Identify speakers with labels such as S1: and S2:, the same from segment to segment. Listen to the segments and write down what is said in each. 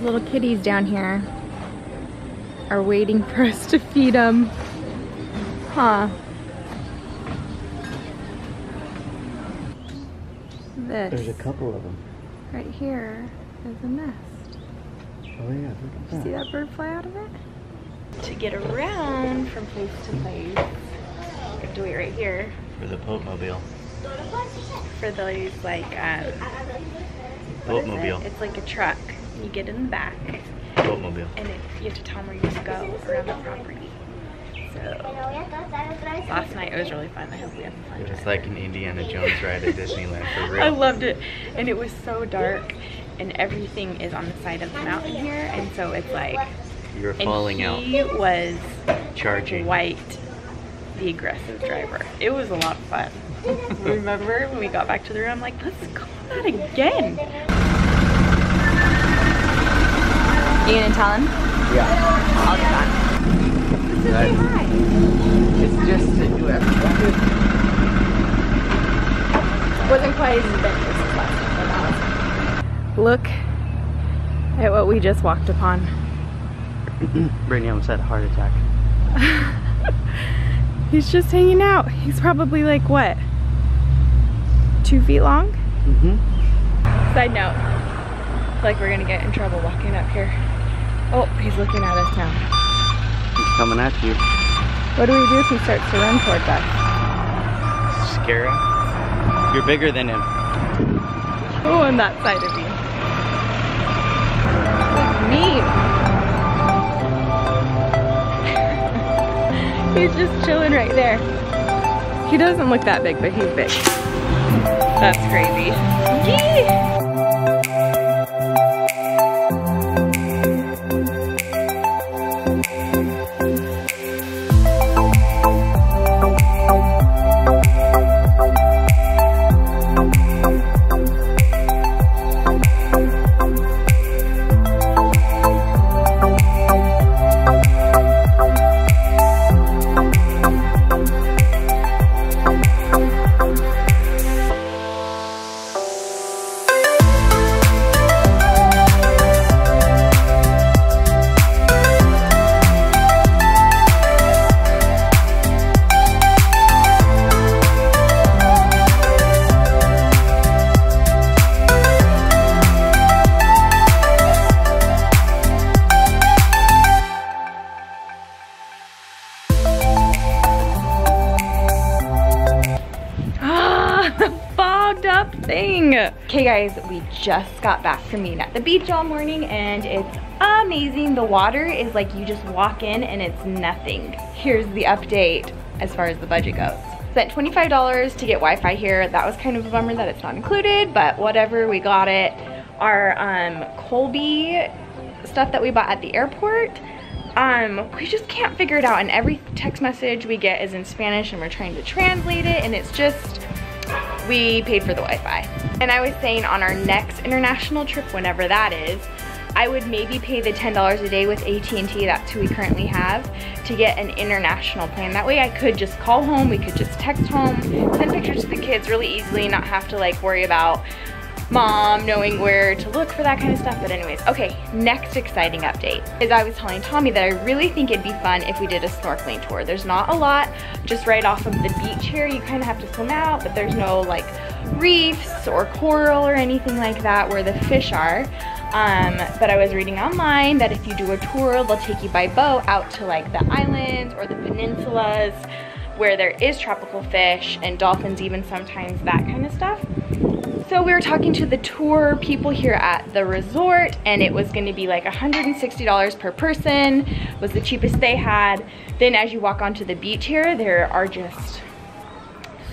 S1: These little kitties down here are waiting for us to feed them. Huh.
S2: There's a couple of them.
S1: Right here is a nest.
S2: Oh yeah, look at that.
S1: See that bird fly out of it? To get around from place to place, you have to wait right here.
S2: For the boatmobile.
S1: For those like,
S2: Boatmobile.
S1: It's like a truck. You get in the back.
S2: Boatmobile.
S1: And you have to tell them where you want to go around the property. So, last night it was really fun. I hope we have fun.
S2: It was like an Indiana Jones ride at Disneyland, for real.
S1: I loved it. And it was so dark. And everything is on the side of the mountain here. And so it's like...
S2: You're falling out.
S1: He was
S2: charging.
S1: White, the aggressive driver. It was a lot of fun. Remember when we got back to the room, I'm like, let's go on that again. You gonna tell him?
S2: Yeah.
S1: I'll do that. Let's just say hi.
S2: It's just to do everything.
S1: Wasn't quite as adventurous as last time. Look at what we just walked upon.
S2: Brittany almost had a heart attack.
S1: He's just hanging out. He's probably like, what? 2 feet long?
S2: Mm-hmm.
S1: Side note, I feel like we're gonna get in trouble walking up here. Oh, he's looking at us now.
S2: He's coming at you.
S1: What do we do if he starts to run towards us?
S2: Scare him. You're bigger than him.
S1: Oh, on that side of you. Look mean. He's just chilling right there. He doesn't look that big, but he's big. That's crazy. Yee! Thing. Okay guys, we just got back from being at the beach all morning and it's amazing. The water is like you just walk in and it's nothing. Here's the update as far as the budget goes. Spent $25 to get Wi-Fi here. That was kind of a bummer that it's not included, but whatever, we got it. Our Colby stuff that we bought at the airport, we just can't figure it out, and every text message we get is in Spanish and we're trying to translate it, and it's just, we paid for the Wi-Fi. And I was saying on our next international trip, whenever that is, I would maybe pay the $10 a day with AT&T, that's who we currently have, to get an international plan. That way I could just call home, we could just text home, send pictures to the kids really easily, not have to like worry about mom knowing where to look for that kind of stuff. But anyways, okay, next exciting update is I was telling Tommy that I really think it'd be fun if we did a snorkeling tour. There's not a lot just right off of the beach here. You kind of have to swim out, but there's no like reefs or coral or anything like that where the fish are. But I was reading online that if you do a tour, they'll take you by boat out to like the islands or the peninsulas where there is tropical fish and dolphins even sometimes, that kind of stuff. So we were talking to the tour people here at the resort, and it was going to be like $160 per person, was the cheapest they had. Then as you walk onto the beach here, there are just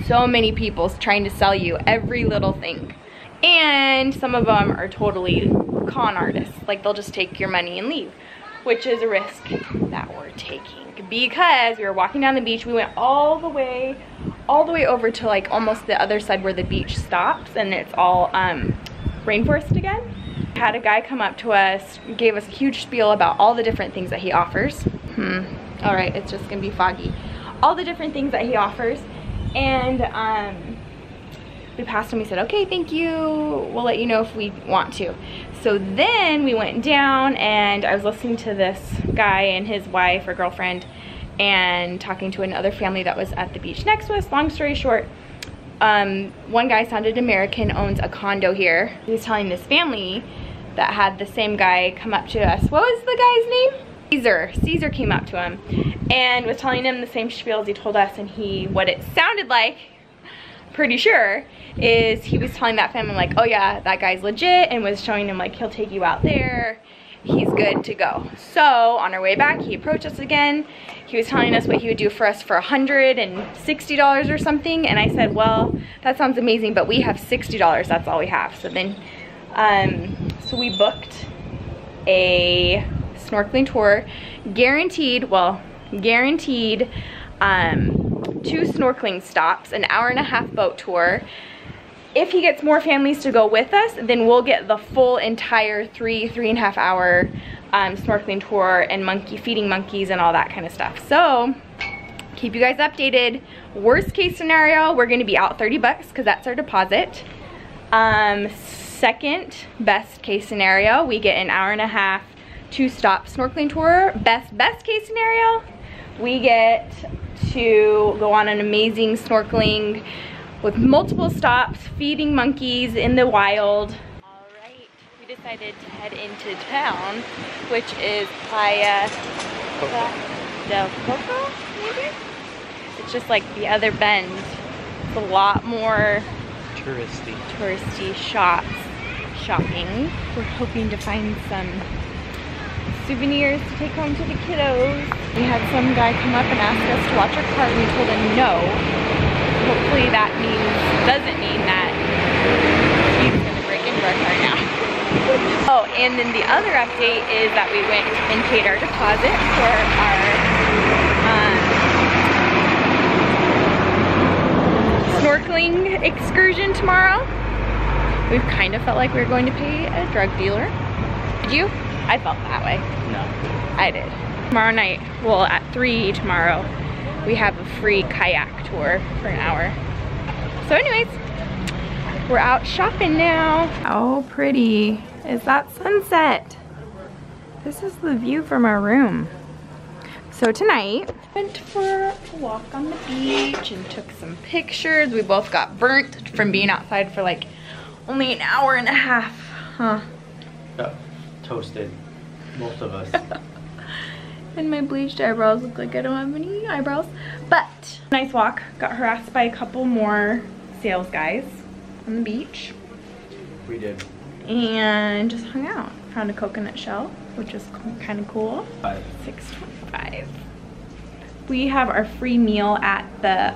S1: so many people trying to sell you every little thing. And some of them are totally con artists. Like they'll just take your money and leave, which is a risk that we're taking. Because we were walking down the beach, we went all the way over to like almost the other side where the beach stops, and it's all rainforest again. Had a guy come up to us, gave us a huge spiel about all the different things that he offers. All right, it's just gonna be foggy. All the different things that he offers, and we passed him, we said, okay, thank you, we'll let you know if we want to. So then we went down and I was listening to this guy and his wife or girlfriend and talking to another family that was at the beach next to us. Long story short, one guy sounded American, owns a condo here. He was telling this family that had the same guy come up to us. What was the guy's name? Caesar came up to him and was telling him the same spiel as he told us, and what it sounded like, pretty sure, is he was telling that family like, oh yeah, that guy's legit, and was showing him like, he'll take you out there, he's good to go. So on our way back, he approached us again. He was telling us what he would do for us for $160 or something, and I said, well, that sounds amazing, but we have $60, that's all we have. So then so we booked a snorkeling tour, guaranteed 2 snorkeling stops, an hour-and-a-half boat tour. If he gets more families to go with us, then we'll get the full entire 3.5 hour snorkeling tour and feeding monkeys and all that kind of stuff. So keep you guys updated. Worst case scenario, we're gonna be out $30 because that's our deposit. Second best case scenario, we get an hour-and-a-half 2-stop snorkeling tour. Best case scenario, we get to go on an amazing snorkeling with multiple stops, feeding monkeys in the wild. All right, we decided to head into town, which is Playa del Coco, maybe? It's just like the other bend. It's a lot more touristy shopping. We're hoping to find some souvenirs to take home to the kiddos. We had some guy come up and ask us to watch our car, and we told him no. Hopefully that doesn't mean that he's gonna break into our car now. Oh, and then the other update is that we went and paid our deposit for our snorkeling excursion tomorrow. We've kind of felt like we were going to pay a drug dealer. Did you? I felt that way.
S2: No.
S1: I did. Tomorrow night, well, at 3 tomorrow, we have a free kayak tour for an hour. So anyways, we're out shopping now. How pretty is that sunset? This is the view from our room. So tonight, went for a walk on the beach and took some pictures. We both got burnt from being outside for like only an hour-and-a-half, huh?
S2: Got toasted, most of us.
S1: And my bleached eyebrows look like I don't have any eyebrows. But, nice walk. Got harassed by a couple more sales guys on the beach.
S2: We did.
S1: And just hung out. Found a coconut shell, which is kind of cool. $6.25. We have our free meal at the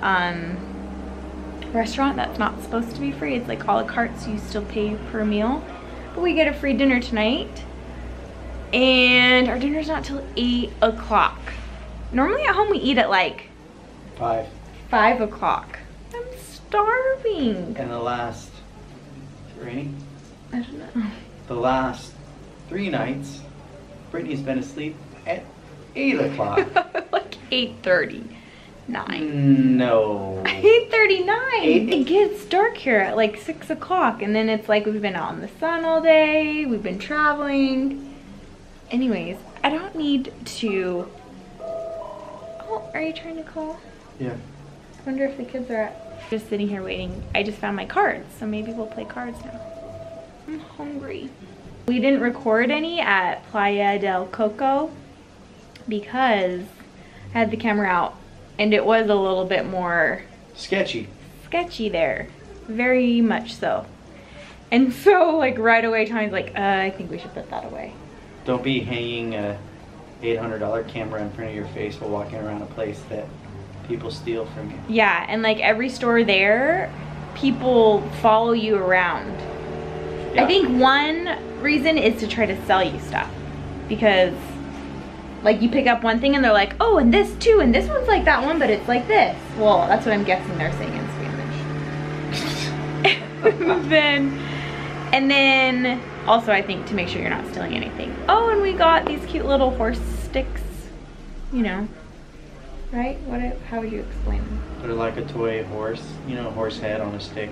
S1: restaurant that's not supposed to be free. It's like a la carte, so you still pay for a meal. But we get a free dinner tonight. And our dinner's not till 8 o'clock. Normally at home we eat at like 5 o'clock. I'm starving.
S2: And the last, is it raining?
S1: I don't know.
S2: The last 3 nights, Brittany's been asleep at 8 o'clock.
S1: Like 8:39.
S2: No.
S1: 8:39. It gets dark here at like 6 o'clock, and then it's like we've been out in the sun all day. We've been traveling. Anyways, I don't need to. Oh, are you trying to call?
S2: Yeah.
S1: I wonder if the kids are just sitting here waiting. I just found my cards, so maybe we'll play cards now. I'm hungry. We didn't record any at Playa del Coco because I had the camera out and it was a little bit more
S2: sketchy
S1: there, very much so. And so like right away Tony's like, I think we should put that away.
S2: Don't be hanging a $800 camera in front of your face while walking around a place that people steal from you. Yeah, and like every store there, people follow you around. Yeah. I think one reason is to try to sell you stuff, because like you pick up one thing and they're like, oh, and this too, and this one's like that one, but it's like this. Well, that's what I'm guessing they're saying in Spanish. And then also I think to make sure you're not stealing anything. Oh, and we got these cute little horse sticks, you know, right? How would you explain them? They're like a toy horse, you know, a horse head on a stick.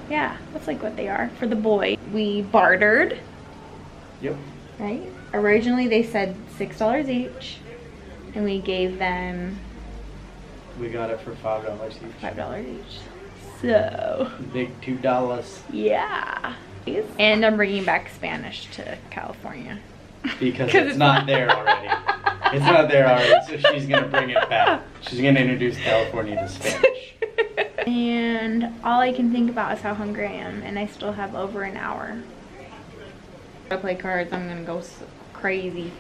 S1: Yeah, that's like what they are for the boy. We bartered.
S2: Yep.
S1: Right? Originally they said $6 each, and we gave them...
S2: We got it for $5 each.
S1: $5 each. So...
S2: Big $2.
S1: Yeah. And I'm bringing back Spanish to California.
S2: Because it's not there already. It's not there already, so she's gonna bring it back. She's gonna introduce California to Spanish.
S1: And all I can think about is how hungry I am, and I still have over an hour. If I play cards, I'm gonna go crazy.